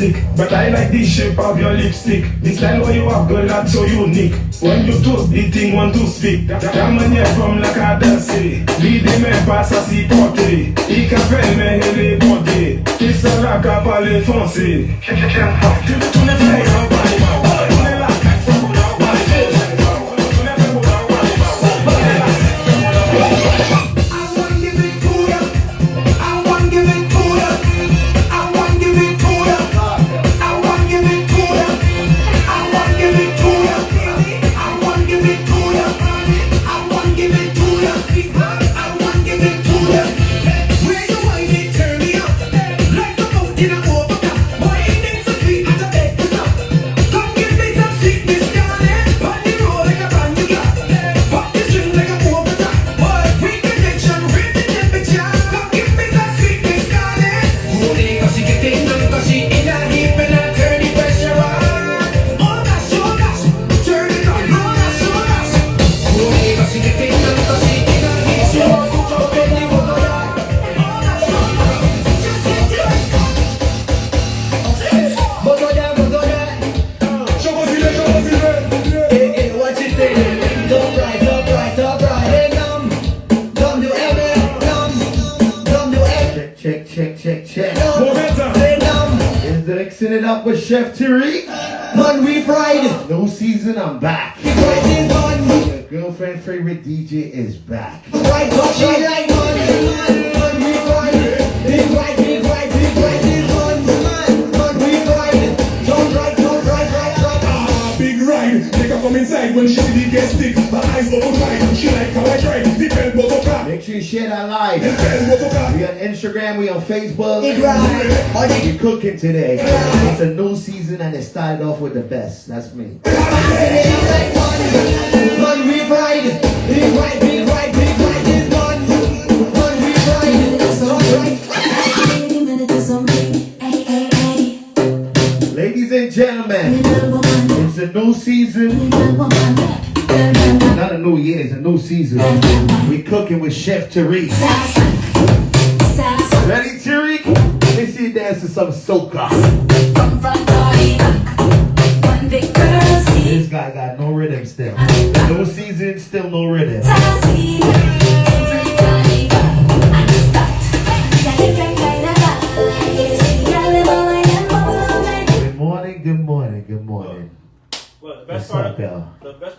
plastic, but I like the shape of your lipstick. The style where you have, girl, that's so unique. When you talk, the thing want to speak. Ta manière comme la cadencer. L'idée me passe à s'y porter. Il qu'appelle mes les bontés. Il sera capable de foncer. Tu ne fais pas. Mixing it up with Chef Tarik. Man, we fried. No season, I'm back. Your girlfriend favorite DJ is back. Right, touch it like man, we fried. Big right, big right, big right, big man, we fried. Don't right. Ah, big ride. Take her from inside when she see the guest stick. My eyes open wide. She like how I try. Depend what to car. Make sure you share that live. Depend what to car. We on Instagram, we on Facebook. Big right. We're cooking today. It's a new season and it started off with the best. That's me. Man, we fried. Big right, big right, big right, big man, we fried. Ladies and gentlemen, it's a new season. Not a new year, it's a new season. We cooking with Chef Tarik. Ready, Tarik? Let me see you dance to some soca. This guy got no rhythm still. No season, still no rhythm. Good morning. Well, the best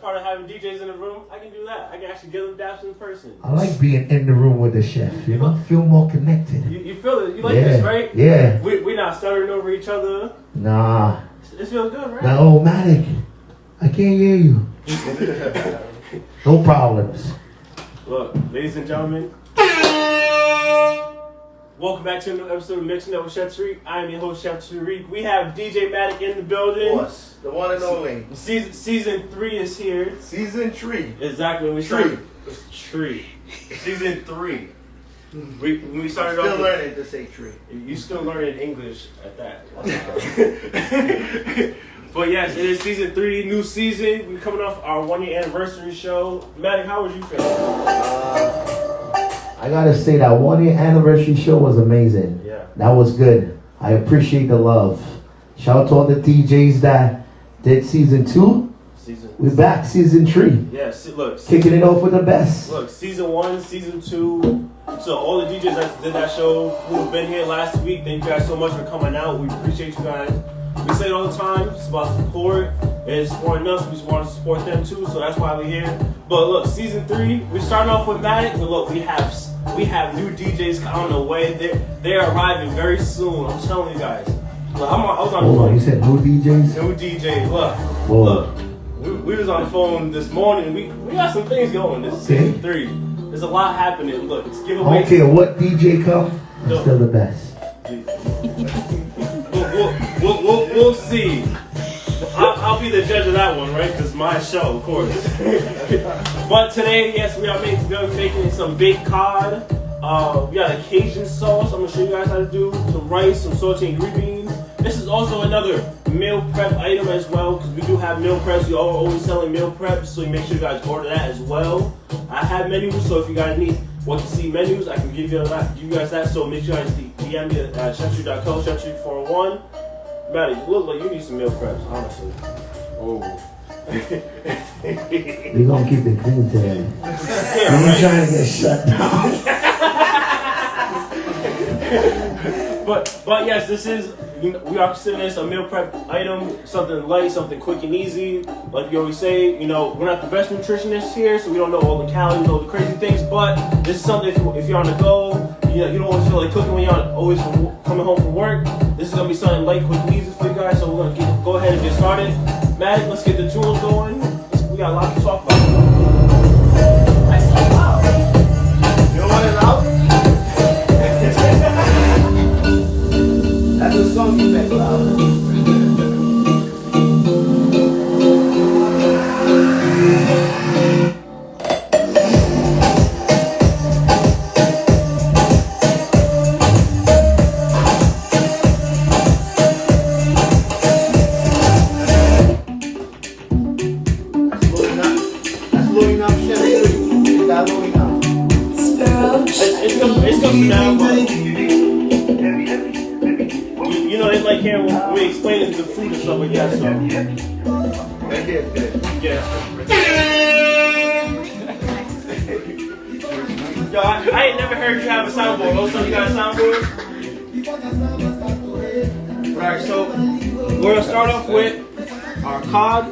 part of having DJs in the room, I can do that. I can actually give them daps in person. I like being in the room with the chef, you know? Feel more connected. You feel it? You like this, right? Yeah. We're not stuttering over each other. Nah. It feels good, right? Now, oh, Matik, I can't hear you. No problems. Look, ladies and gentlemen, welcome back to another episode of Mixing Up with Chef Tarik. I am your host, Chef Tarik. We have DJ Matik in the building. Boss, the one and only. Season 3 is here. Season 3. Exactly. When we started, tree. Season 3. When we started still off, learning to say tree. You still learning English at that. But yes, it is season 3, new season. We're coming off our 1-year anniversary show. Matik, how was you feeling? I gotta say that 1-year anniversary show was amazing. Yeah. That was good. I appreciate the love. Shout out to all the DJs that did season 2. We're back, season 3. Yeah, look. Kicking it off with the best. Look, season 1, season 2. So all the DJs that did that show who've been here last week, thank you guys so much for coming out. We appreciate you guys. We say it all the time, it's about support. It's supporting us, we just want to support them too, so that's why we're here. But look, season 3, we're starting off with Matik, but look, we have new DJs on the way. They're arriving very soon, I'm telling you guys. Look, I was on the phone. You said new DJs? New DJs, look. We was on the phone this morning. We got some things going. This is season 3. There's a lot happening. Look, it's giveaways. I don't care what DJ come, it's still the best. We'll see. I'll be the judge of that one, right? Because it's my show, of course. But today, yes, we are making some baked cod. We got a Cajun sauce. I'm gonna show you guys how to do some rice, some sauteed green beans. This is also another meal prep item as well, because we do have meal preps. We are always selling meal preps, so you make sure you guys order that as well. I have menus, so if you guys need want to see menus, I can give you guys that. So make sure you guys DM me at chefstreet.co, chefstreet401. Maddie, you look like you need some meal preps, honestly. Oh. We're gonna keep it clean today. Yeah, I'm right. trying to get shut down. But yes, this is, we are considering this a meal prep item, something light, something quick and easy. Like we always say, you know, we're not the best nutritionists here, so we don't know all the calories, all the crazy things. But this is something if you're on the go, you know, you don't always feel like cooking when you're always coming home from work. This is gonna be something light, quick and easy for you guys. So we're gonna go ahead and get started. Maddie, let's get the tools going. We got a lot to talk about. You don't want it loud? That's a song you make loud. That's low enough, Chef. Is that low enough? It's gonna sound good. You know, they like hearing when we explaining the food and stuff like that, so. Right here, good. Yeah. Yo, I ain't never heard you have a soundboard. Also, you got a soundboard? Alright, so we're gonna start off with our cod.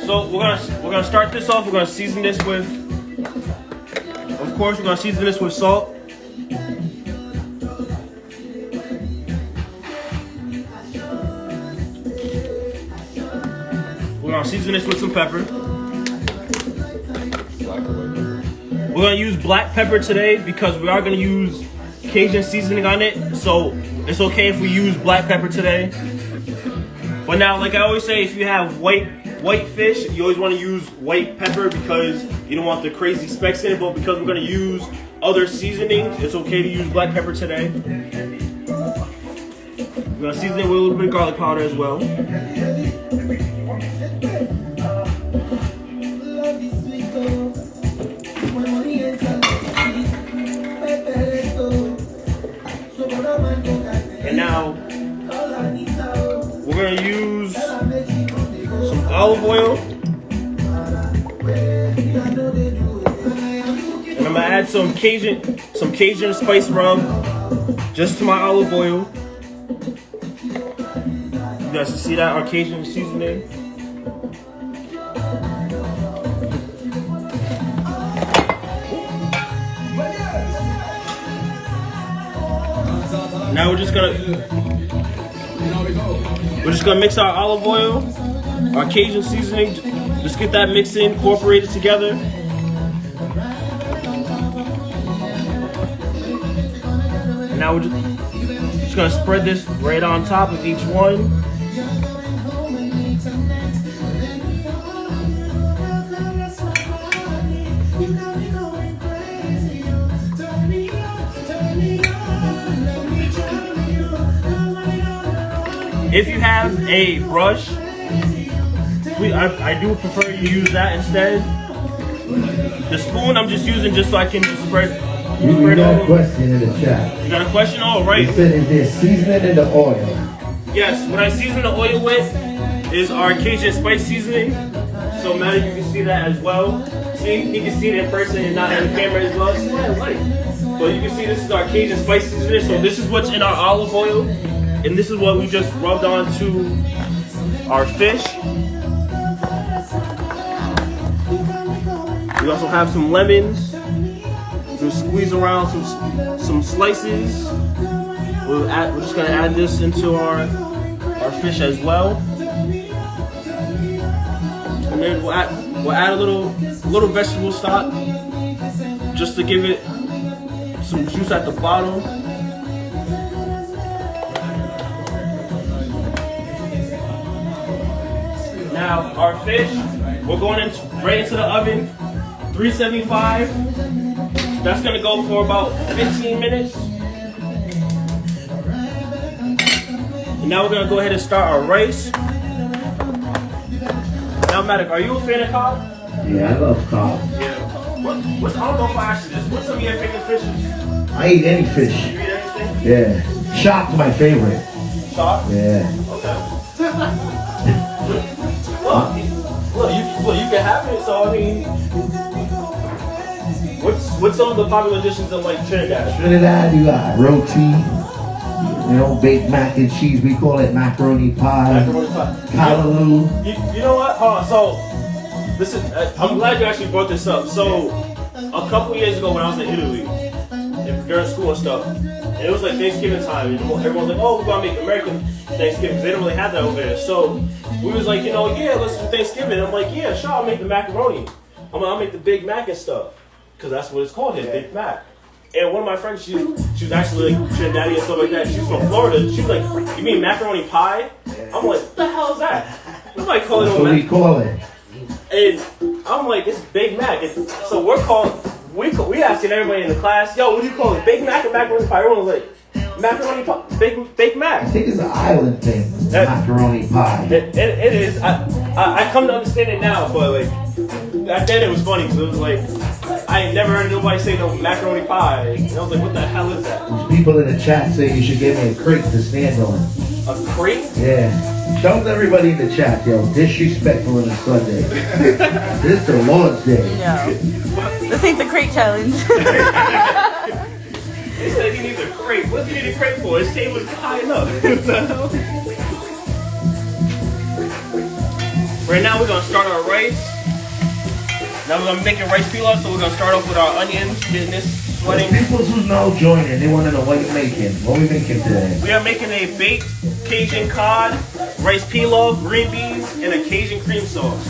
So we're gonna start this off. We're gonna season this with, of course, we're gonna season this with salt. We're gonna season this with some pepper. We're gonna use black pepper today because we are gonna use Cajun seasoning on it. So it's okay if we use black pepper today. But now, like I always say, if you have white fish, you always want to use white pepper because you don't want the crazy specks in it. But because we're going to use other seasonings, it's okay to use black pepper today. We're going to season it with a little bit of garlic powder as well. And now we're going to use some olive oil. And I'm going to add some Cajun spice rub just to my olive oil. You guys can see that, our Cajun seasoning. Now we're just gonna mix our olive oil, our Cajun seasoning, just get that mixed in, incorporated together. And now we're just gonna spread this right on top of each one. If you have a brush, I do prefer you use that instead. The spoon I'm just using just so I can just spread. You got a question in the chat. You got a question? All right. You said, is there seasoning in the oil? Yes, what I season the oil with is our Cajun spice seasoning. So Maddie, you can see that as well. See, you can see it in person and not on the camera as well. See that light. But you can see this is our Cajun spice seasoning. So this is what's in our olive oil. And this is what we just rubbed onto our fish. We also have some lemons. We'll squeeze around some slices. We're just gonna add this into our fish as well. And then we'll add a little vegetable stock just to give it some juice at the bottom. Now our fish, we're going right into the oven, 375. That's gonna go for about 15 minutes. And now we're gonna go ahead and start our rice. Now, Matik, are you a fan of cod? Yeah, I love cod. Yeah. What's I don't know if I asked you this. What's some of your favorite fishes? I eat any fish. You eat anything? Yeah. Shark's my favorite. Shark? Yeah. Okay. Well, you can have it. So I mean, what's some of the popular dishes in like Trinidad? Trinidad, you got roti. You know, baked mac and cheese. We call it macaroni pie. Macaroni pie. Callaloo. You know what? Hold on. So this is. I'm glad you actually brought this up. So a couple years ago when I was in Italy, during school and stuff, and it was like Thanksgiving time, and everyone's like, "Oh, we're gonna make American Thanksgiving." They don't really have that over there. So we was like, yeah, let's do Thanksgiving. I'm like, yeah, sure, I'll make the macaroni. I'll make the Big Mac and stuff, cause that's what it's called here, Big Mac. And one of my friends, she was actually like Trinidadian and stuff like that. She's from Florida. She was like, "You mean macaroni pie?" I'm like, "What the hell is that?" Nobody call it That's no what we mac. call it. And I'm like, "It's Big Mac." So we're calling. We asking everybody in the class, "Yo, what do you call it? Big Mac or macaroni pie?" Everyone was like, "Macaroni pie, Big Mac." I think it's an island thing. Macaroni pie. It is. I come to understand it now, but like back then it was funny because it was like I ain't never heard nobody say no macaroni pie. And I was like, "What the hell is that?" There's people in the chat say you should give me a crate to stand on. A crate? Yeah. Tell everybody in the chat, yo, disrespectful on a Sunday. This is the Lord's Day. No. This ain't the crate challenge. They said he needs a crate. What do you need a crate for? His table is high enough. What the hell? Right now we're gonna start our rice. Now we're gonna make a rice pilaf, so we're gonna start off with our onions, getting this sweating. People who know joining, they want to know what you're making. What are we making today? We are making a baked Cajun cod, rice pilaf, green beans, and a Cajun cream sauce.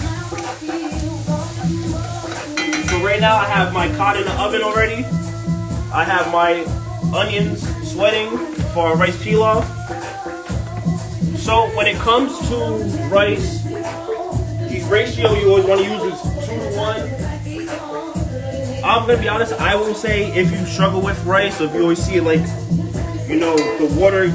So right now I have my cod in the oven already. I have my onions sweating for our rice pilaf. So when it comes to rice, the ratio you always want to use is 2-to-1. I'm gonna be honest, I will say if you struggle with rice, or if you always see it like, the water,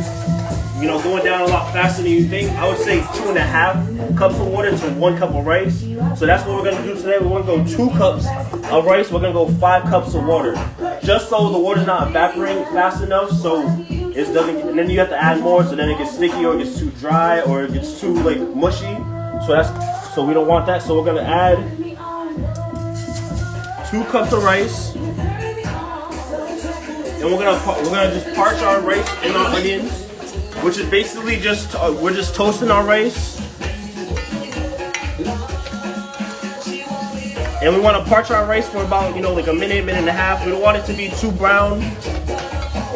going down a lot faster than you think, I would say 2.5 cups of water to 1 cup of rice. So that's what we're gonna do today. We're gonna go 2 cups of rice. We're gonna go 5 cups of water, just so the water's not evaporating fast enough. So it doesn't, and then you have to add more, so then it gets sticky, or it gets too dry, or it gets too like mushy. So we don't want that. So we're gonna add 2 cups of rice, and we're gonna just parch our rice and our onions, which is basically just we're just toasting our rice, and we want to parch our rice for about like a minute and a half. We don't want it to be too brown. You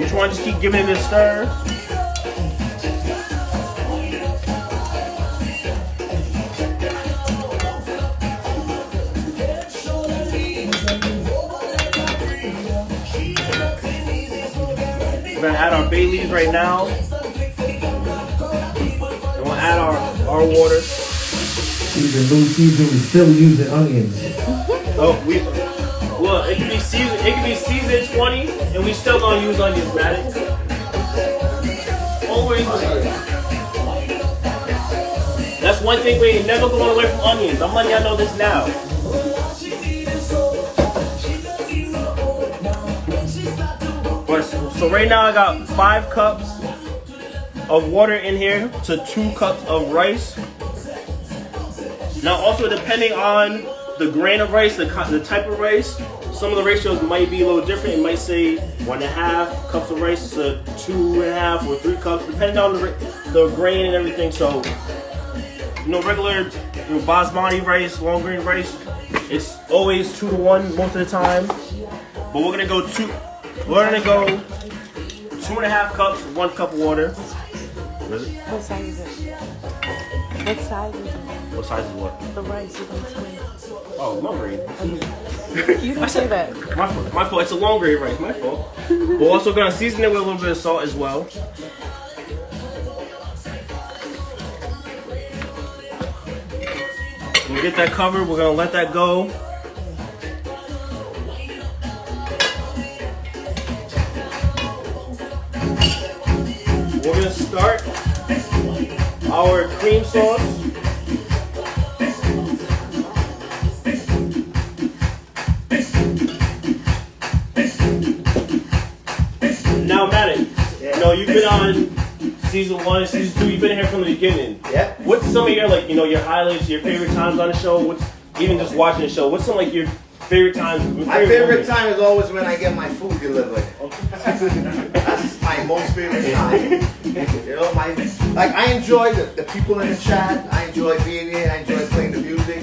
just want to just keep giving it a stir. We're gonna add our bay leaves right now. And we'll add our water. It's a new season, we still using onions. Oh, it can be season 20, and we still gonna use onions, Matik. Always. That's one thing we ain't never going away from onions. I'm letting y'all know this now. So right now I got 5 cups of water in here to 2 cups of rice. Now also depending on the grain of rice, the type of rice, some of the ratios might be a little different. It might say 1.5 cups of rice to 2.5 or 3 cups, depending on the grain and everything. So, regular basmati rice, long grain rice, it's always 2-to-1 most of the time. But we're gonna go 2.5 cups, 1 cup of water. What size is it? What size is it? What size is what? The rice you're going to make. Oh, long grain. You didn't say that. My fault. It's a long grain rice. My fault. We're also gonna season it with a little bit of salt as well. We'll get that covered. We're gonna let that go. We're gonna start our cream sauce. Now, Matik, you know, you've been on season 1, season 2, you've been here from the beginning. Yeah. What's some of your, like, you know, your highlights, your favorite times on the show? What's, even just watching the show, what's some, like, your favorite times? My favorite time is always when I get my food delivered. That's my most favorite time. You know, I enjoy the people in the chat. I enjoy being here. I enjoy playing the music.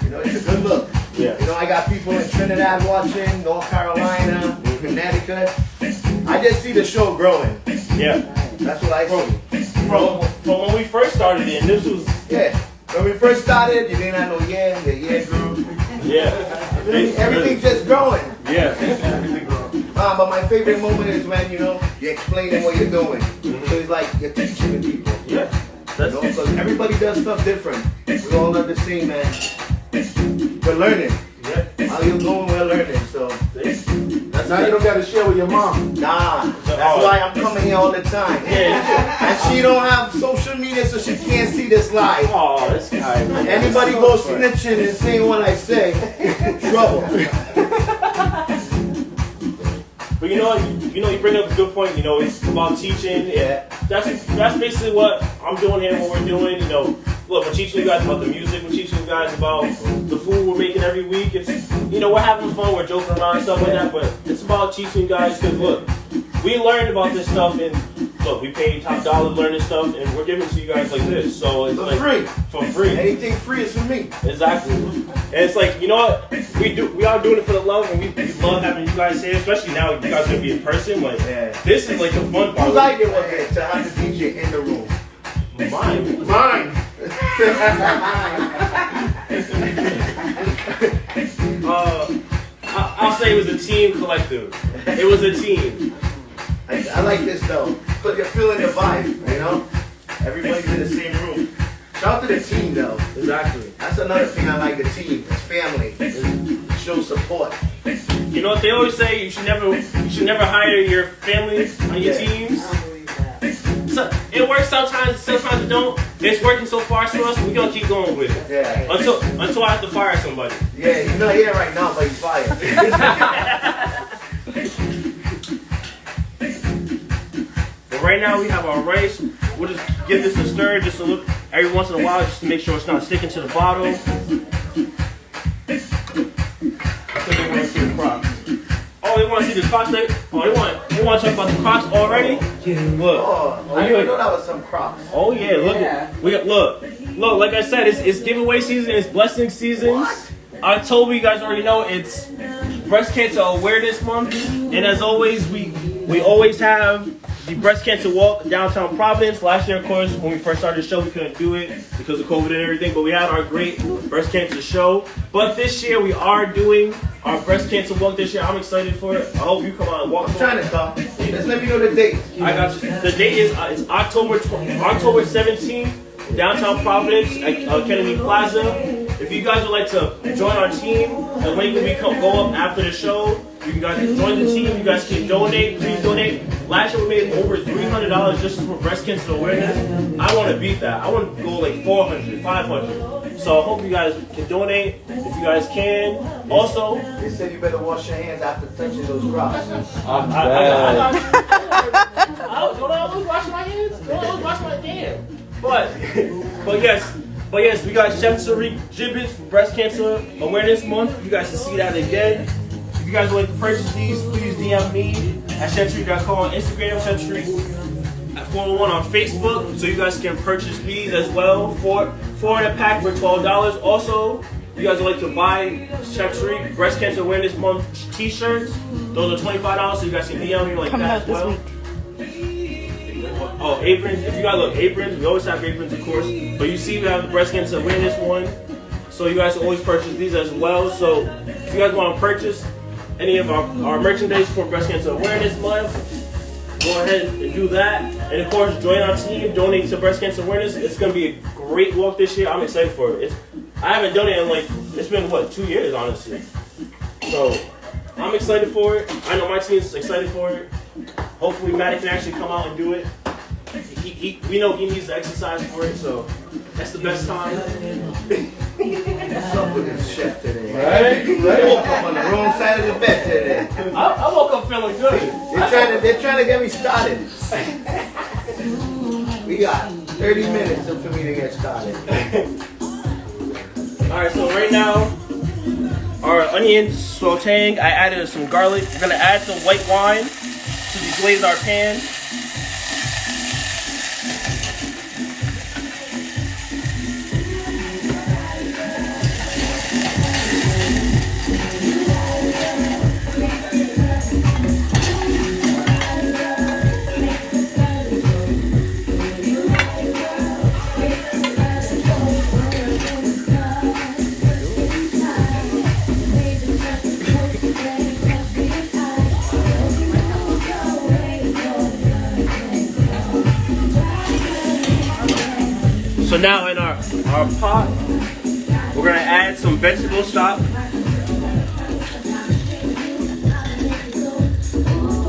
You know, it's a good look. Yeah. You know, I got people in Trinidad watching, North Carolina, Connecticut. I just see the show growing. Yeah. That's what I see. From when we first started it, and this was... Yeah. When we first started, you didn't have no yeah, the yeah grew. Yeah. Everything's just growing. Yeah. But my favorite moment is when, you know, you're explaining what you're doing. So it's like you're teaching the people. Yeah. You know, because everybody does stuff different. We all are the same, man. We're learning. Yeah. How you going, we're learning. So Now you don't got to share with your mom. nah, that's why I'm coming here all the time. Yeah. And she don't have social media, so she can't see this live. Oh, this guy, man. Anybody goes snitching and saying what I say, trouble. But you bring up a good point. You know, it's about teaching. Yeah. That's basically what I'm doing here. What we're doing. You know, look, we're teaching you guys about the music. We're teaching you guys about the food we're making every week. It's, you know, we're having fun. We're joking around and stuff like that. But it's about teaching you guys, because look, we learned about this stuff, and look, we paid top dollar to learn this stuff, and we're giving it to you guys like this. So it's For like free. For free. Anything free is for me. Exactly. And it's like, you know what? We are doing it for the love, and we love having you guys here, especially now you guys are gonna be in person. Like, Yeah. this is like the fun part. Whose idea was it to have the DJ in the room? Mine. Mine. I'll say it was a team collective. It was a team. I like this though, because you're feeling the vibe, you know? Everybody's in the same room. Shout out to the team though. Exactly. That's another thing I like, the team. It's family. It shows support. You know what they always say? You should never hire your family on your Yeah. teams. So, it works sometimes it don't. It's working so far for us, we're gonna keep going with it. Yeah. Until I have to fire somebody. Yeah, he's not here right now, but he's fired. But right now we have our rice. We'll just give this a stir, just to look every once in a while, just to make sure it's not sticking to the bottle. I think they want to see the crocs. Oh, they want to see the crocs? They want to talk about the crocs already? Look. Oh, I didn't know that was some crops. Oh yeah, look. Look. Like I said, it's giveaway season. It's blessing season. October, you guys already know, it's Breast Cancer Awareness Month, and as always, we always have the Breast Cancer Walk downtown Providence. Last year, of course, when we first started the show, we couldn't do it because of COVID and everything, but we had our great breast cancer show. But this year, we are doing our Breast Cancer Walk this year. I'm excited for it. I hope you come out and walk. I'm trying to come. Just let me know the date. I got you. The date is it's October 17th, downtown Providence at Kennedy Plaza. If you guys would like to join our team, the link will go up after the show. You guys can join the team. You guys can donate. Please donate. Last year we made over $300 just for breast cancer awareness. I want to beat that. I want to go like 400, 500. So I hope you guys can donate if you guys can. Also, They said you better wash your hands after touching those crops. don't I always wash my hands? Don't I always wash my hands? But yes, we got Chef Tarik giblets for Breast Cancer Awareness Month. You guys can see that again. If you guys would like to purchase these, please DM me at cheftarik.com on Instagram, Chef Tarik at 401 on Facebook, so you guys can purchase these as well. Four in a pack for $12. Also, you guys would like to buy Chef Tarik Breast Cancer Awareness Month t-shirts. Those are $25, so you guys can DM me like Coming that out as this well. week. Oh, aprons. If you guys look, aprons. We always have aprons, of course. But you see, we have the breast cancer awareness one. So you guys can always purchase these as well. So if you guys want to purchase any of our merchandise for Breast Cancer Awareness Month, go ahead and do that. And of course, join our team, donate to Breast Cancer Awareness. It's going to be a great walk this year. I'm excited for it. I haven't done it in it's been 2 years, honestly. So I'm excited for it. I know my team's excited for it. Hopefully Matik can actually come out and do it. We know he needs to exercise for it, so that's the best time. What's up with this chef today? Right? I woke up on the wrong side of the bed today. I woke up feeling good. They're trying to get me started. We got 30 minutes for me to get started. Alright, so right now, our onions sauteing. I added some garlic. We're gonna add some white wine to deglaze our pan. So now in our pot, we're gonna add some vegetable stock.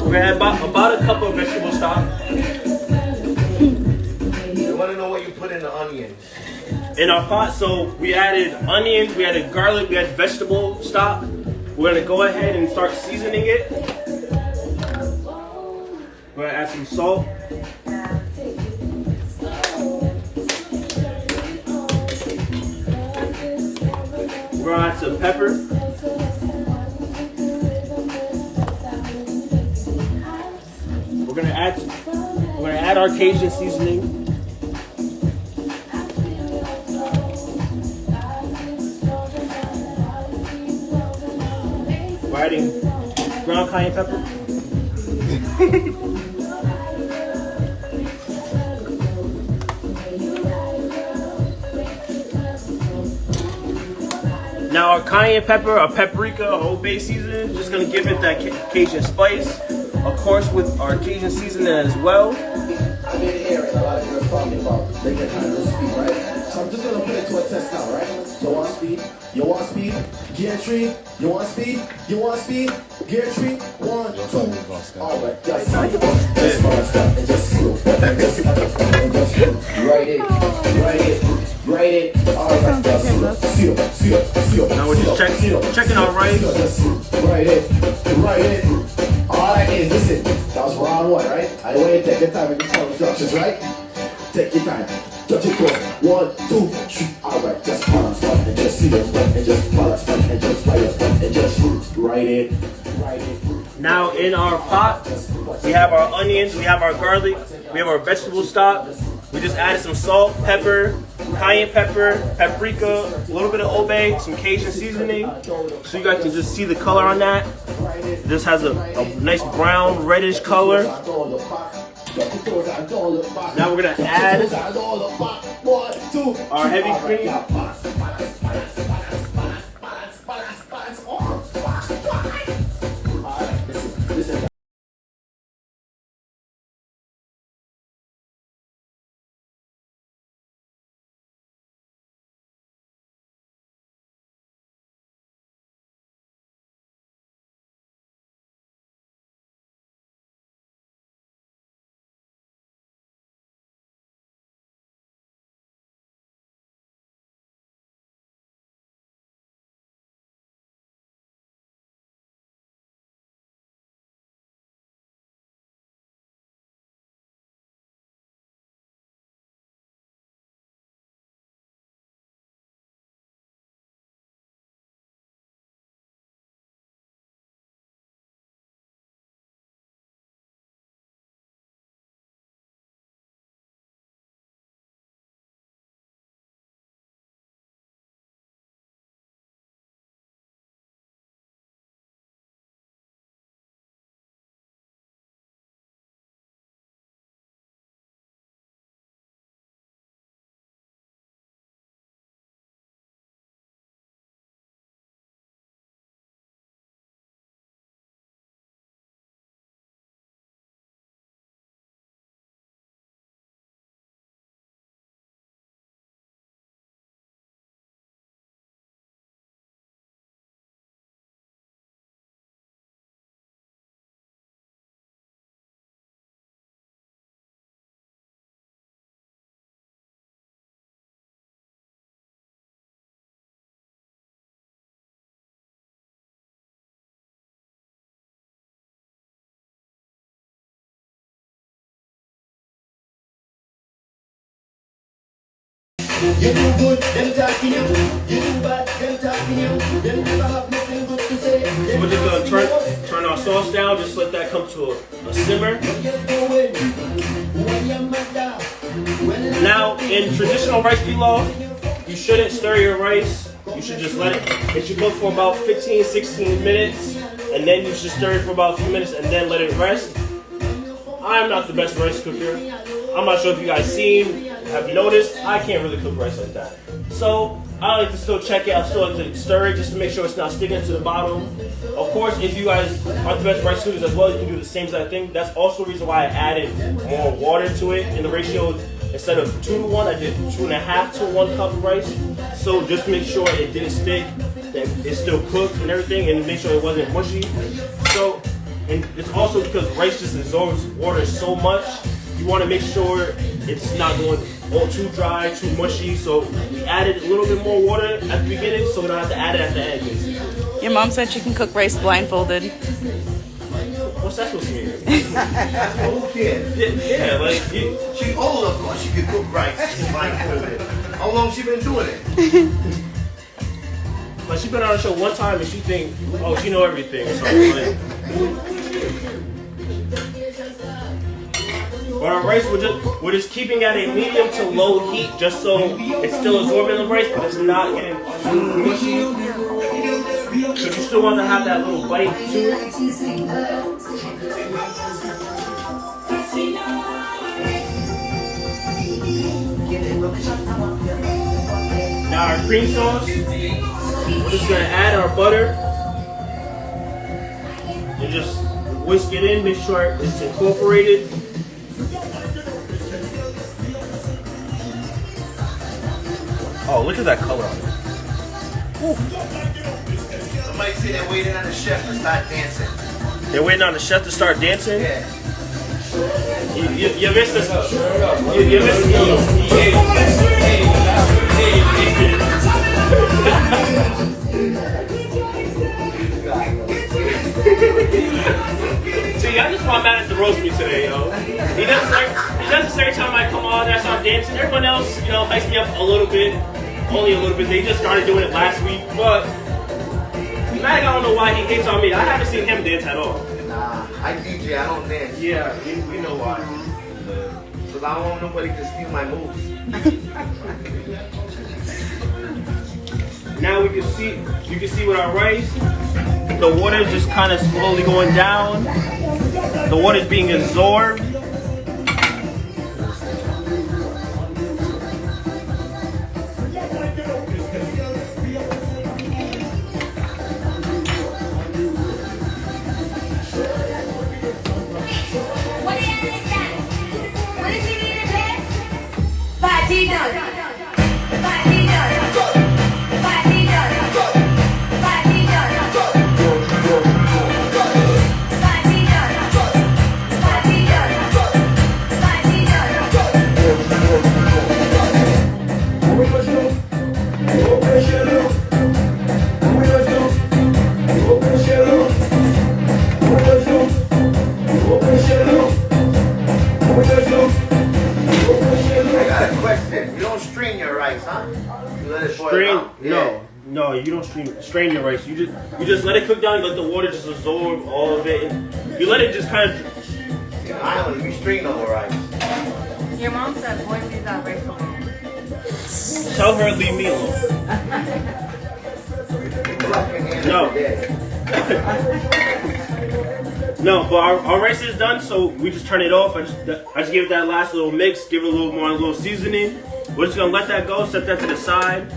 We're gonna add about a cup of vegetable stock. I want to know what you put in the onions. In our pot, so we added onions, we added garlic, we added vegetable stock. We're gonna go ahead and start seasoning it. We're gonna add some salt. We're gonna add some pepper. We're gonna add our Cajun seasoning. We're adding ground cayenne pepper. Now our cayenne pepper, our paprika, our Old Bay seasoning, just gonna give it that Cajun spice. Of course, with our Cajun seasoning as well. I've been hearing a lot of girls talking about they can handle speed, right? So I'm just gonna put it to a test now, right? So want speed? You want speed? Gear 3? You want speed? You want speed? Gear 3? 1, 2. Alright, just stop and just slow and just write it. Alright, just seal. Now we're just checking our rice. Write it. Alright, listen. That was round 1, right? I want you to take your time in the instructions, right? Take your time. Touch it close. 1, 2, 3. Alright, just balance and just seal it and just balance and just write it and just write it. Now in our pot, we have our onions, we have our garlic, we have our vegetable stock. We just added some salt, pepper, cayenne pepper, paprika, a little bit of Old Bay, some Cajun seasoning. So you guys can just see the color on that. This has a nice brown, reddish color. Now we're gonna add our heavy cream. You do good, them talking you. You do bad, them talking you. Them never have nothing good to say. So we're just gonna turn our sauce down, just let that come to a simmer. Now, in traditional rice pilaf, you shouldn't stir your rice. You should just let it should cook for about 15, 16 minutes, and then you should stir it for about a few minutes and then let it rest. I'm not the best rice cooker. I'm not sure if you guys have noticed, I can't really cook rice like that. So I like to still check it, I still like to stir it just to make sure it's not sticking to the bottom. Of course, if you guys aren't the best rice cookers as well, you can do the same exact thing. That's also the reason why I added more water to it in the ratio. Instead of 2 to 1, I did 2.5 to 1 cup of rice. So just make sure it didn't stick, that it's still cooked and everything, and make sure it wasn't mushy. So, and it's also because rice just absorbs water so much, you want to make sure it's not going all too dry, too mushy. So we added a little bit more water at the beginning, so we don't have to add it at the end, basically. Your mom said she can cook rice blindfolded. What's that supposed to mean? Who cares? Yeah, like She's old, of course. She can cook rice. She's blindfolded. How long she been doing it? like she been on a show one time and she think, oh, she know everything. So like, but our rice, we're just keeping at a medium to low heat, just so it's still absorbing the rice, but it's not getting too mushy. So you still want to have that little bite to it. Now our cream sauce, we're just gonna add our butter and just whisk it in, make sure it's incorporated. Oh, look at that color on it. Somebody say they're waiting on the chef to start dancing. They're waiting on the chef to start dancing? Yeah. You missed this. You missed See, I just want Matt to roast me today, yo. He does this every time I come on and I start dancing. Everyone else, hypes me up a little bit. Only a little bit. They just started doing it last week, but Matt, I don't know why he hates on me. I haven't seen him dance at all. Nah, I DJ, I don't dance. Yeah, we know why. Because I don't want nobody to steal my moves. Now you can see with our rice, the water is just kind of slowly going down. The water is being absorbed. Party done. Party done. Party done. Party done. Party done. Party done. Party I got a question. You don't strain your rice, huh? You let it boil down? No, you don't strain your rice. You just let it cook down. You let the water just absorb all of it. And you let it just kind of. In Ireland, we strain all the rice. Your mom said, boy, leave that rice alone. Tell her leave me alone. No. No, but our rice is done, so we just turn it off. I just give it that last little mix, give it a little seasoning. We're just gonna let that go, set that to the side.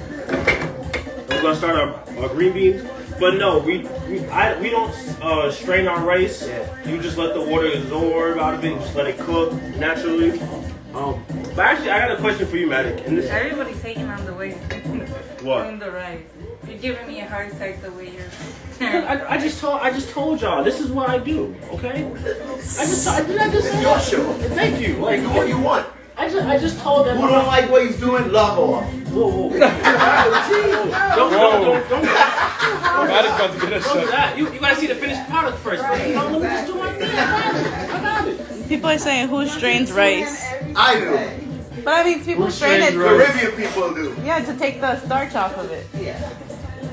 We're gonna start our green beans. But no, we don't strain our rice. You just let the water absorb out of it, just let it cook naturally. But actually, I got a question for you, Matik. Everybody's hating on the way What? doing the rice. You're giving me a hard time the way you're. I just told y'all this is what I do. Okay. It's your show. Thank you. Like, do what you want. I just told them. Who don't like what he's doing, log off. Whoa. Don't. Matik's about to get us shut. You gotta see the finished product first. No, let me just do my thing. I got it. People are saying, who strains rice? I do. But I mean, people strain it. Caribbean people do. Yeah, to take the starch off of it. Yeah.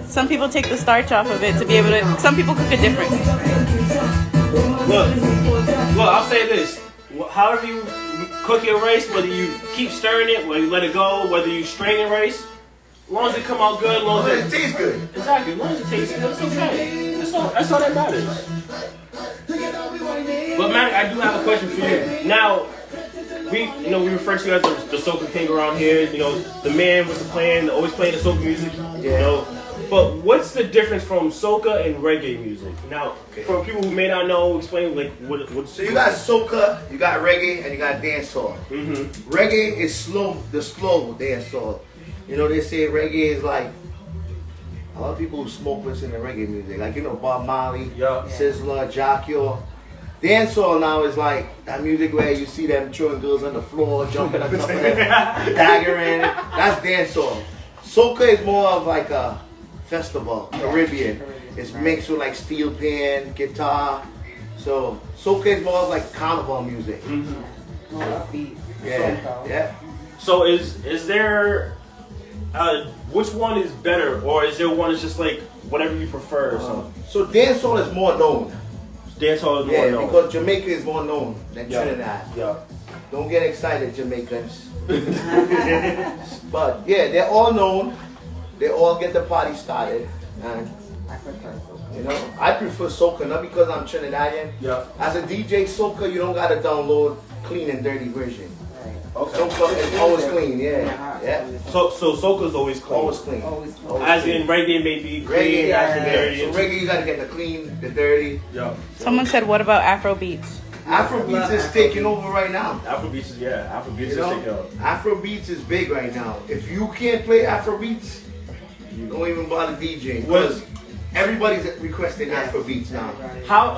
Some people take the starch off of it to be able to. Some people cook it different. Look, I'll say this. However you cook your rice, whether you keep stirring it, whether you let it go, whether you strain your rice, as long as it come out good, as long as it tastes good. Exactly, as long as it tastes good, it's okay. That's all that matters. But Matt, I do have a question for you. Now, we refer to you as the soca king around here. You know, the man with the plan, always playing the soca music. You know, but what's the difference from soca and reggae music? Now, for people who may not know, explain like what. So you got soca, you got reggae, and you got dancehall. Reggae is slow dancehall. You know, they say reggae is like a lot of people who smoke listen to reggae music, like Bob Marley, Sizzler, Jackie. Dancehall now is like that music where you see them throwing girls on the floor, jumping on top of them, daggering. That's dancehall. Soca is more of like a festival, Caribbean. It's mixed with like steel pan, guitar. So soca is more of like carnival music. Yeah. So is there which one is better, or is there one that's just like whatever you prefer or something? So dancehall is more known. Dancehall is more known. Because Jamaica is more known than Trinidad. Yeah. Don't get excited, Jamaicans. But yeah, they're all known. They all get the party started. And I prefer soca, not because I'm Trinidadian. Yeah. As a DJ soca, you don't gotta download clean and dirty version. Okay. Soca is always clean, yeah. So soca is always clean. Always clean. As in reggae may be clean, dirty. So reggae you gotta get the clean, the dirty. Yeah. Someone said, "What about Afro beats?" Afro beats is taking over right now. Afro beats is taking over. Afro beats is big right now. If you can't play Afro beats, don't even bother DJing. Because everybody's requesting Afro beats now.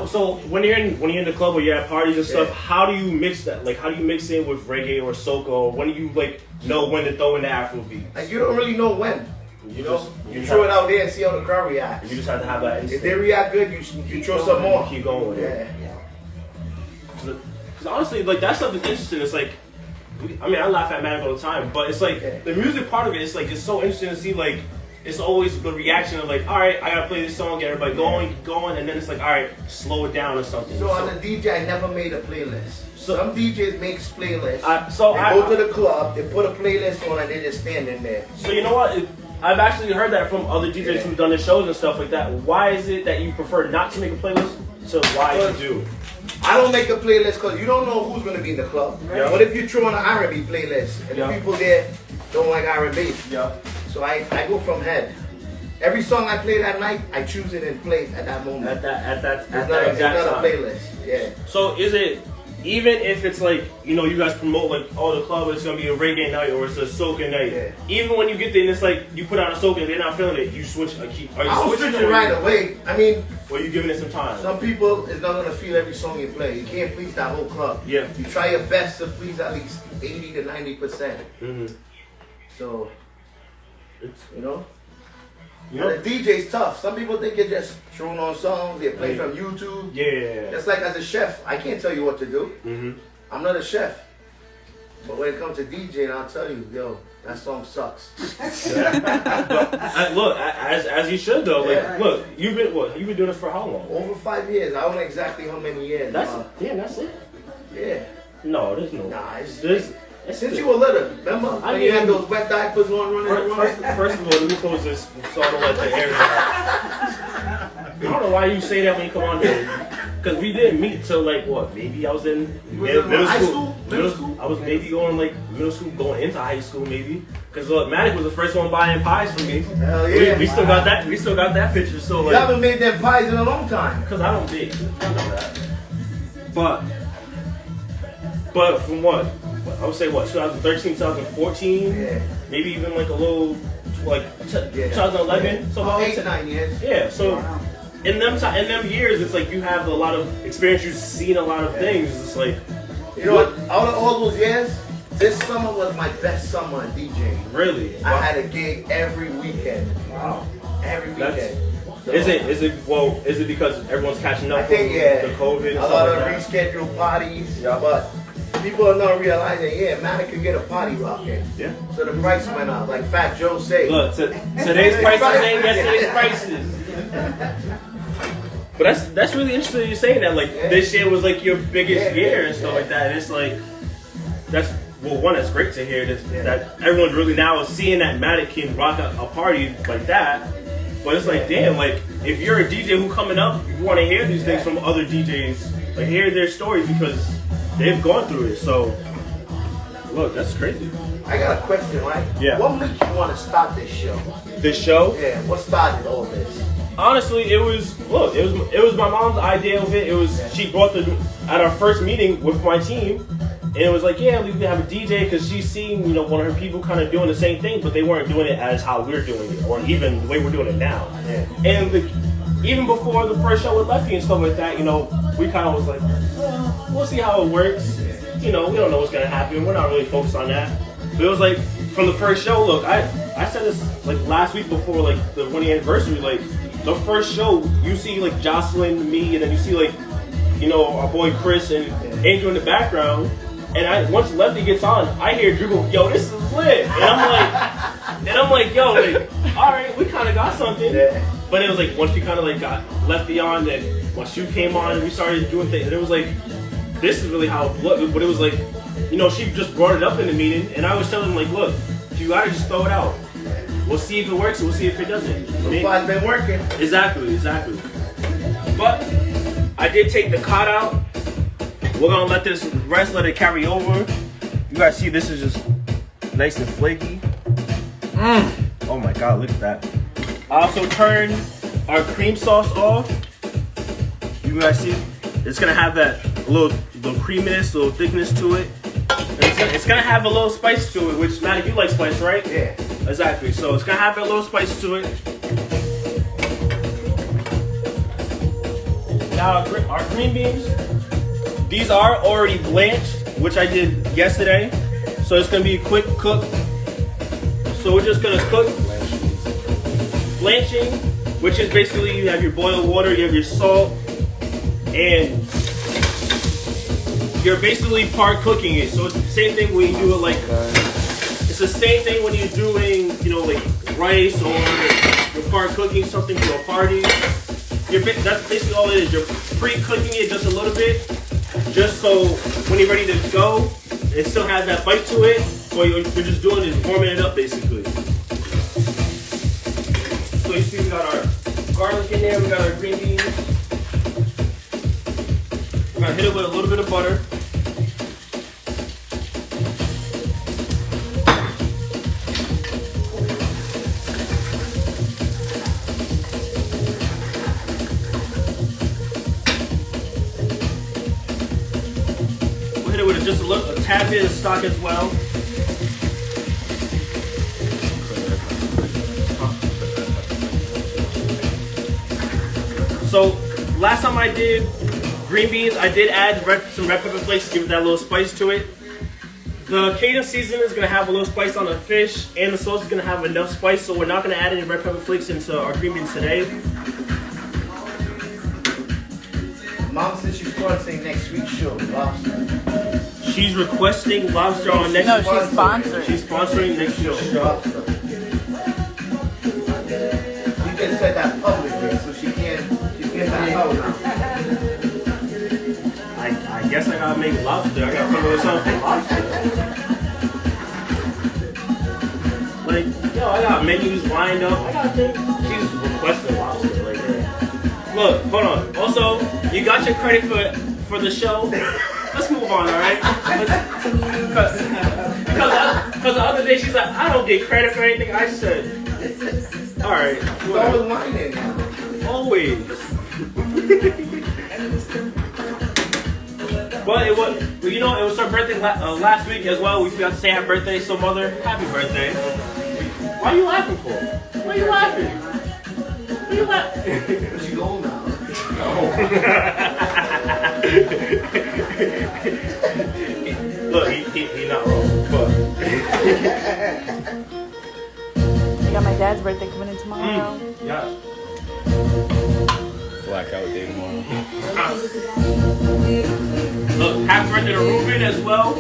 So when you're in the club or you're at parties and stuff, how do you mix that? Like how do you mix in with reggae or soca? Or when do you know when to throw in the Afro beat? Like you don't really know when. You throw it out there and see how the crowd reacts. You just have to have that instinct. If they react good, you throw some more. Keep going with it. Because honestly, like that stuff is interesting. It's like, I mean, I laugh at Matic all the time, but it's like the music part of it. It's like it's so interesting to see. Like, it's always the reaction of like, all right, I gotta play this song, get everybody going, and then it's like, all right, slow it down or something. So on the DJ, I never made a playlist. Some DJs make playlists. They go to the club, they put a playlist on, and they just stand in there. So you know what? I've actually heard that from other DJs who've done the shows and stuff like that. Why is it that you prefer not to make a playlist to why you do? I don't make a playlist because you don't know who's going to be in the club. Yeah. What if you throw on an R&B playlist and the people there don't like R&B? Yeah. So I go from head. Every song I play that night, I choose it and play it at that moment. At that exact it's not time. a playlist. Yeah. So is it, even if it's like, you guys promote like, oh, the club is going to be a reggae night or it's a soca night. Yeah. Even when you get there and it's like, you put on a soca and they're not feeling it, you switch a key. I'll switch it right away. I mean, or you giving it some time? Some people is not going to feel every song you play. You can't please that whole club. Yeah. You try your best to please at least 80 to 90%. So, the DJ's tough. Some people think you're just throwing on songs, they play from YouTube. Yeah. Just like as a chef, I can't tell you what to do. I'm not a chef. But when it comes to DJing, I'll tell you, yo, that song sucks. Look, as you should though. Like, look, you've been doing this for how long? Over 5 years. I don't know exactly how many years. That's it. Yeah. No, there's no. Nah, since you were little, remember? When you had those wet diapers on running around? First of all, let me close this so I don't let the air out. I don't know why you say that when you come on here. Because we didn't meet till like what? Maybe I was in middle school. I was maybe going like middle school, going into high school maybe. Because Matic was the first one buying pies for me. Hell yeah. We still got that. We still got that picture. So like, you haven't made them pies in a long time. Because I don't bake. I know that. But from what? I would say 2013, 2014, maybe even like a little, 2011, so about 8 to 9 years. Yeah, so in them years, it's like you have a lot of experience. You've seen a lot of things. It's like, what? Out of all those years, this summer was my best summer in DJing. Really? I had a gig every weekend. Wow. Every weekend. So, is it because everyone's catching up? I think the COVID. A lot of rescheduled parties, but people are not realizing, yeah, Matik could get a party rocket. Yeah. So the price went up, like Fat Joe said. Look, today's prices ain't yesterday's prices. But that's really interesting you saying that. Like this year was like your biggest year and stuff like that. And it's like that's great to hear that everyone's really now seeing that Matik can rock a party like that. But it's like, damn, like if you're a DJ who coming up, you want to hear these things from other DJs, like hear their stories because they've gone through it. So look, that's crazy. I got a question, right? Yeah. What made you want to start this show? This show? Yeah. What started all this? Honestly, it was my mom's idea of it. It was she brought at our first meeting with my team, and it was like, yeah, we could have a DJ because she's seen one of her people kind of doing the same thing, but they weren't doing it as how we're doing it, or even the way we're doing it now. Yeah. And even before the first show with Lefty and stuff like that, we kind of was like, we'll see how it works. We don't know what's gonna happen. We're not really focused on that. But it was like from the first show. Look, I said this like last week before like the 1 anniversary. Like the first show, you see like Jocelyn, me, and then you see like our boy Chris and Andrew in the background. And once Lefty gets on, I hear Drew go, "Yo, this is lit," and I'm like, "Yo, like, all right, we kind of got something." Yeah. But it was like once we kind of like got Lefty on, then my shoe came on, and we started doing things. And it was like, this is really how it looked. But it was like, she just brought it up in the meeting, and I was telling them like, look, you gotta just throw it out. We'll see if it works, and we'll see if it doesn't. So far it's been working. Exactly. But I did take the cod out. We're gonna let this rest, let it carry over. You guys see this is just nice and flaky. Oh my god, look at that. I also turned our cream sauce off. You guys see it's gonna have that little creaminess, little thickness to it. And it's gonna have a little spice to it, which Matik, you like spice, right? Yeah. Exactly. So it's gonna have a little spice to it. Now our green beans, these are already blanched, which I did yesterday. So it's gonna be a quick cook. So we're just gonna cook. Blanching, which is basically you have your boiled water, you have your salt, and you're basically part cooking it. So it's the same thing when you do it like, it's the same thing when you're doing, like rice or you're part cooking something for a party. That's basically all it is. You're pre-cooking it just a little bit, just so when you're ready to go, it still has that bite to it. So you're just doing is warming it up basically. So you see we got our garlic in there, we got our green beans. We're gonna hit it with a little bit of butter. We'll hit it with just a tad bit of stock as well. So last time I did green beans, I did add some red pepper flakes to give it that little spice to it. The Cajun seasoning is gonna have a little spice on the fish, and the sauce is gonna have enough spice, so we're not gonna add any red pepper flakes into our green beans today. Mom said she's sponsoring next week's show, lobster. She's requesting lobster on next week. No, she's sponsoring. She's sponsoring next show. Lobster. You just said that publicly, so she can't that out now. I guess I gotta make lobster. I gotta come up with something for lobster. Like, yo, I got menus lined up. I got things. She's requesting lobster. Like, look, hold on. Also, you got your credit for the show. Let's move on, all right? Because the other day she's like, I don't get credit for anything I said. All right. Always whining. Always. But it was her birthday last week as well. We forgot to say happy birthday. So mother, happy birthday. Why are you laughing for? Why are you laughing? Why are you laughing? She's old now. Look, he not wrong, but I got my dad's birthday coming in tomorrow. yeah. blackout day tomorrow. Look, happy birthday to Ruben as well.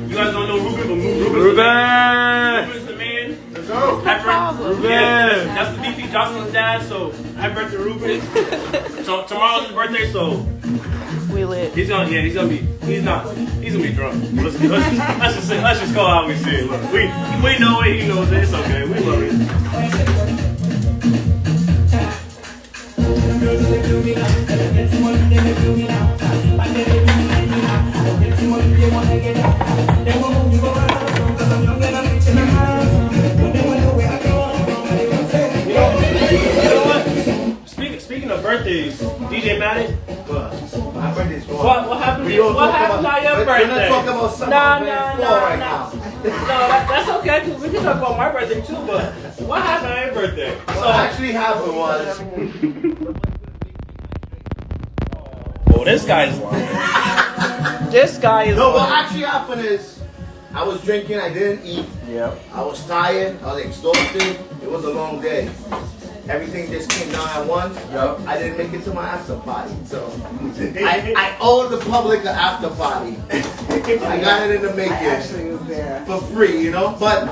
You guys don't know Ruben, but Ruben's the man. Let's go. Happy problem. birthday. Yeah, that's the DP Jocelyn's dad, so happy birthday to Ruben. So tomorrow's his birthday, so We lit. he's gonna be drunk. Let's just go how we see it. Look, we know it, he knows it, it's okay, we love it. Speaking of birthdays, DJ Matik, My birthday's going. what happened? What happened on your We're birthday? not talking about something No, right now. that's okay. Cause we can talk about my birthday too. But what happened on your birthday? What actually happened was, Oh, this guy's lying. This guy is. no, what lying. actually happened is, I was drinking, I didn't eat, Yeah. I was tired, I was exhausted, it was a long day. Everything just came down at once. Yep. I didn't make it to my after party, so I owe the public an after party. I got it in the making for free, you know. But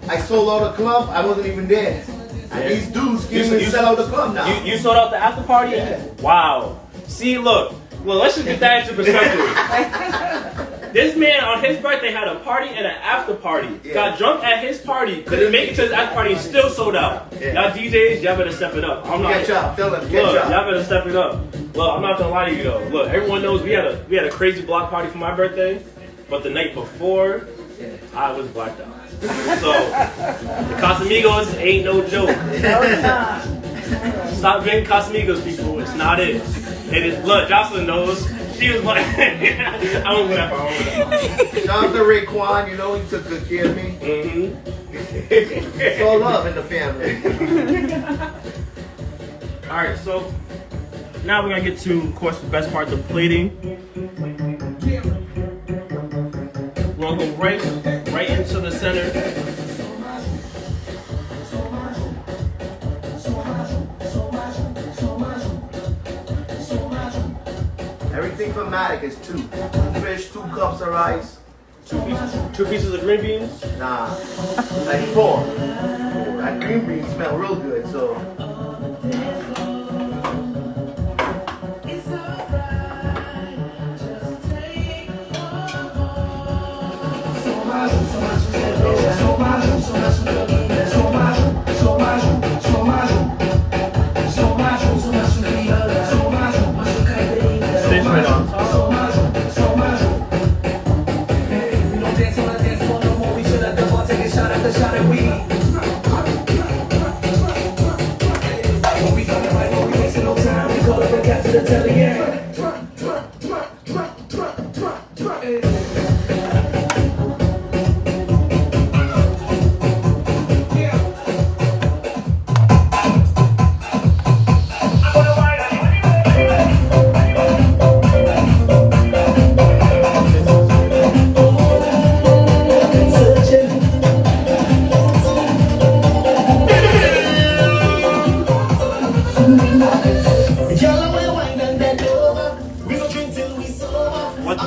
I sold out the club. I wasn't even there. And these dudes can't even sell out the club now. You sold out the after party? Yeah. Wow. See, look. Well, let's just get that into perspective. This man on his birthday had a party and an after party. Yeah. Got drunk at his party. Couldn't make it to his after party. And still sold out. Yeah. Y'all DJs, y'all better step it up. I'm not. Catch up, tell them, Look, catch up. y'all better step it up. Look, I'm not gonna lie to you though. Look, everyone knows we had a crazy block party for my birthday, but the night before, I was blacked out. So, the Casamigos ain't no joke. Stop drinking Casamigos, people. It's not it. It is. Look, Jocelyn knows. She was like, I won't go that far. Shout out to Raekwon, you know, he took good care of me. It's all love in the family. Alright, so now we're gonna get to, of course, the best part, the plating. We're gonna go right into the center. Everything for Matic is 2 fish, 2 cups of rice. Two pieces of green beans. Nah, like 4. That green beans smell real good, so. Fish right on top.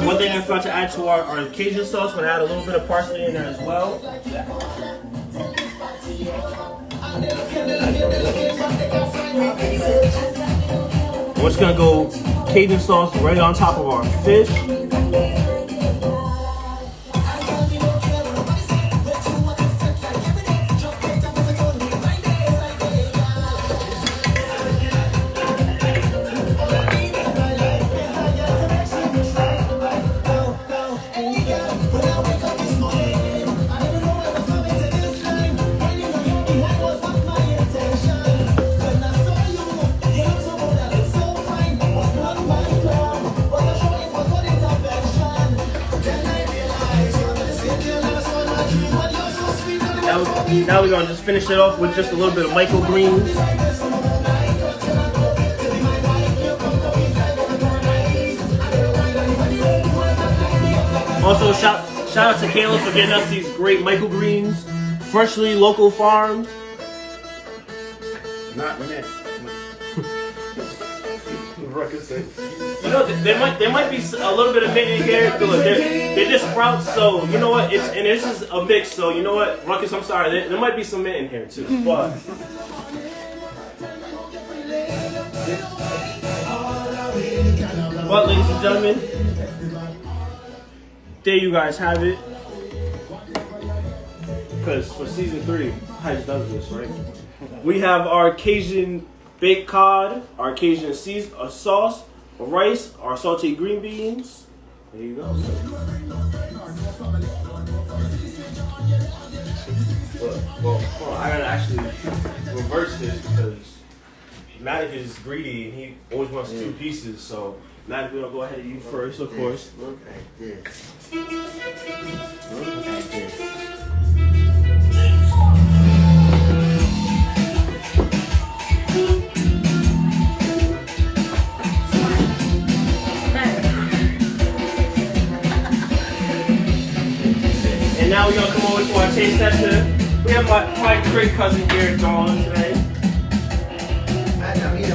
One thing I forgot to add to our Cajun sauce, we're gonna add a little bit of parsley in there as well. We're just gonna go Cajun sauce right on top of our fish. Now we're gonna just finish it off with just a little bit of microgreens. Also, shout out to Kayla for getting us these great microgreens, freshly local farmed. Not Renee. You know, there might be a little bit of mint in here. Look, they're just sprouts, so you know what? And this is a mix, so you know what, Ruckus, I'm sorry, there might be some mint in here too. But ladies and gentlemen, there you guys have it. Because for season 3, Heist does this, right? We have our Cajun baked cod, our Cajun sauce, rice, our sauteed green beans. There you go. Well, I gotta actually reverse this because Matik is greedy and he always wants 2 pieces. So Matik, we'll go ahead and you first, of course. Look at this. Look at this. And now we're gonna come over to our taste tester. We have my great cousin here, Dawn, today.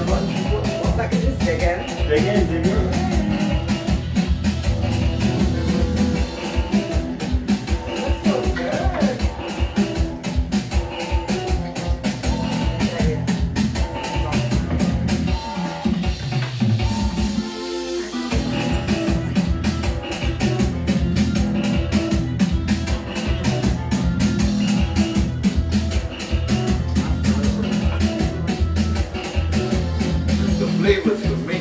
What like is this again? Dig in. So good. The flavors for me.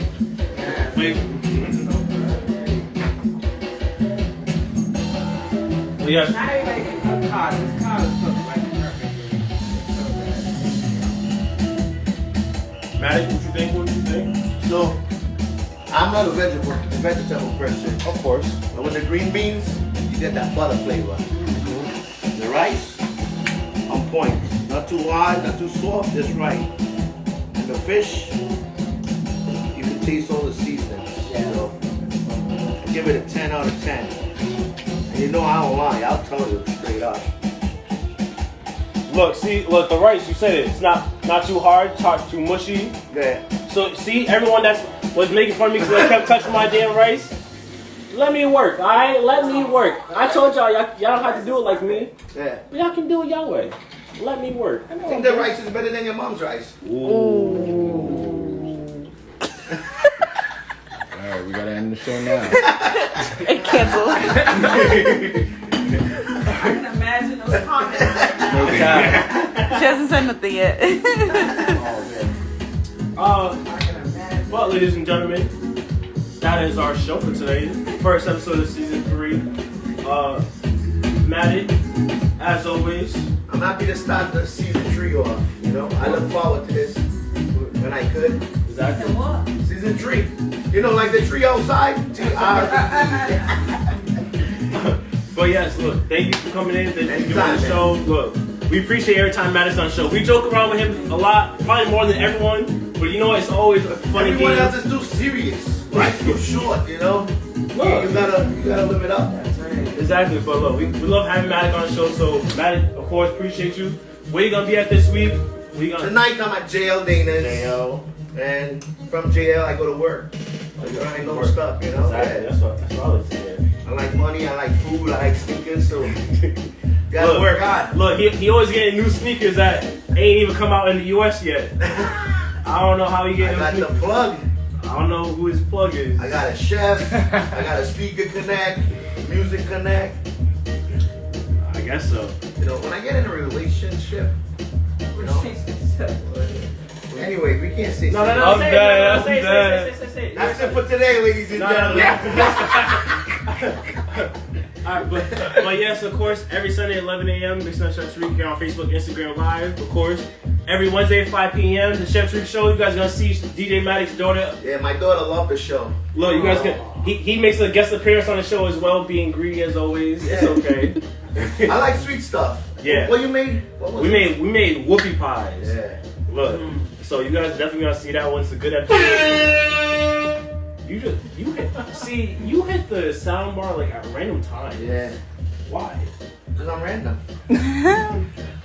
Yes. Not everybody can cook cod. This cod is cooked like perfectly. It's so good. Matik, what you think? So, I'm not a vegetable person. Of course. But with the green beans, you get that butter flavor. The rice, on point. Not too hard, not too soft, just right. And the fish, you can taste all the seasonings. So, I give it a 10 out of 10. And you know I don't lie, I'll tell you straight up. Look, the rice, you said it. It's not too hard, not too mushy. Yeah. So, see, everyone that was making fun of me because I kept touching my damn rice, let me work, alright? Let me work. I told y'all don't have to do it like me. Yeah. But y'all can do it y'all way. Let me work. I think the rice is better than your mom's rice. Ooh. Alright, we gotta end the show now. It canceled. I can imagine those comments right now. She hasn't said nothing yet. Well, ladies and gentlemen, that is our show for today. First episode of season 3. Matik, as always. I'm happy to start the season 3 off. You know, I look forward to this when I could. Exactly. What? Season 3. You know, like the tree outside. But yes, look, thank you for coming in. Thank you for doing the show. Look, we appreciate every time Matik's on the show. We joke around with him a lot, probably more than everyone. But you know, it's always a funny game. Everyone else is too serious. Life's too short, you know. Look. You gotta live it up. Exactly, but look, we love having Matik on the show. So Matik, of course, appreciate you. Where you gonna be at this week? Tonight I'm at JL Dana's. And from JL I go to work. I grind no stuff, you know. Exactly. Yeah. That's what I like to hear. I like money, I like food, I like sneakers, so gotta work hard. Look, he always getting new sneakers that ain't even come out in the US yet. I don't know how he I getting got the plug. I don't know who his plug is. I got a chef. I got a speaker connect, music connect. I guess so. You know, when I get in a relationship, you know. Anyway, we can't say. No, I'm say dead, it. Say it. That's it for today, ladies and gentlemen. Alright, but yes, of course, every Sunday at 11 a.m. Make sure Chef Tarik here on Facebook, Instagram Live, of course. Every Wednesday at 5 p.m. The Chef Tarik Show. You guys are gonna see DJ Matik's daughter. Yeah, my daughter loved the show. Look, you guys can. He makes a guest appearance on the show as well, being greedy as always. It's okay. I like sweet stuff. Yeah. What you made? What was We it? made whoopie pies. Yeah. Look, so you guys definitely gonna see that one. It's a good episode. You hit the sound bar like at random times. Yeah. Why? Because I'm random.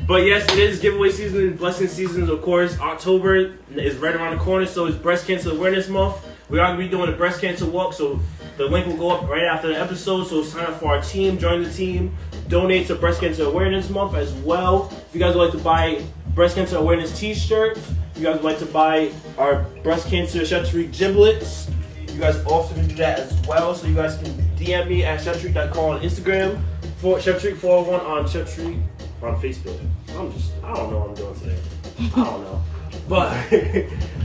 But yes, it is giveaway season, blessing seasons, of course. October is right around the corner, so it's Breast Cancer Awareness Month. We are going to be doing a breast cancer walk, so the link will go up right after the episode. So sign up for our team, join the team, donate to Breast Cancer Awareness Month as well. If you guys would like to buy Breast Cancer Awareness t-shirts, if you guys would like to buy our Breast Cancer Chef Tarik giblets, you guys also can do that as well. So you guys can DM me at cheftarik.com on Instagram, for Chef Tarik 401 on Chef Tarik on Facebook. I don't know what I'm doing today. I don't know. But,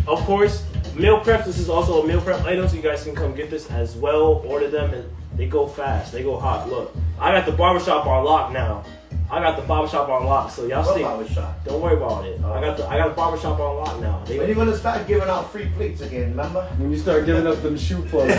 of course, meal preps. This is also a meal prep item, so you guys can come get this as well. Order them, and they go fast. They go hot. Look, I got the barbershop on lock now. I got the barbershop on lock, so y'all stay. Barbershop? Don't worry about it. I got the barbershop on lock now. When are you gonna start giving out free plates again? Remember? When you start giving up them shoe plugs.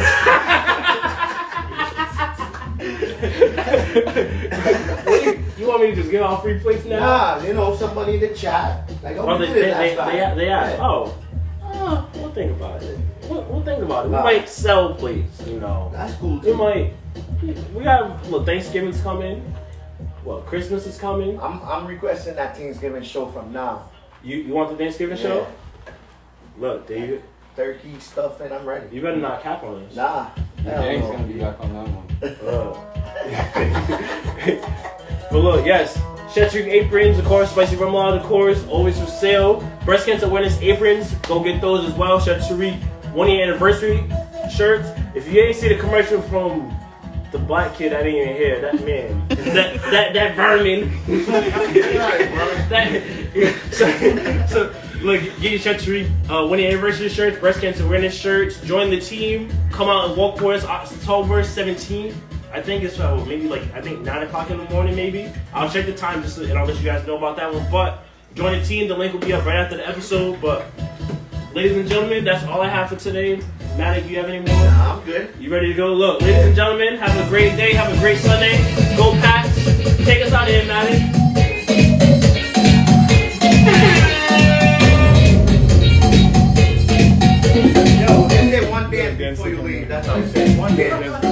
You want me to just give out free plates now? Nah, you know, somebody in the chat. Like, oh, we did it last time. They asked. Yeah. Oh, we'll think about it. We'll think about it. We Nah. might sell plates, you know. That's cool We too. might. We got, look, Thanksgiving's coming. Well, Christmas is coming. I'm requesting that Thanksgiving show from now. You want the Thanksgiving show? Look, there you. Turkey stuff, and I'm ready. You better not cap on this. Nah. hell Gang's no. gonna be back on that one. But look, yes, Chef Tarik aprons, of course, spicy remoulade, of course, always for sale. Breast cancer awareness aprons, go get those as well. Chef Tarik 1-year anniversary shirts. If you ain't see the commercial from the black kid, I didn't even hear that man, that vermin. So look, get your Chef Tarik 1-year anniversary shirts, breast cancer awareness shirts. Join the team. Come out and walk for us October 17th. I think it's maybe 9 o'clock in the morning, maybe. I'll check the time and I'll let you guys know about that one. But join the team. The link will be up right after the episode. But ladies and gentlemen, that's all I have for today. Matik, do you have any more? Nah, I'm good. You ready to go? Look, ladies and gentlemen, have a great day. Have a great Sunday. Go Pats. Take us out of here, Matik. Yo, just say one dance before you leave. That's all I'm saying. One dance.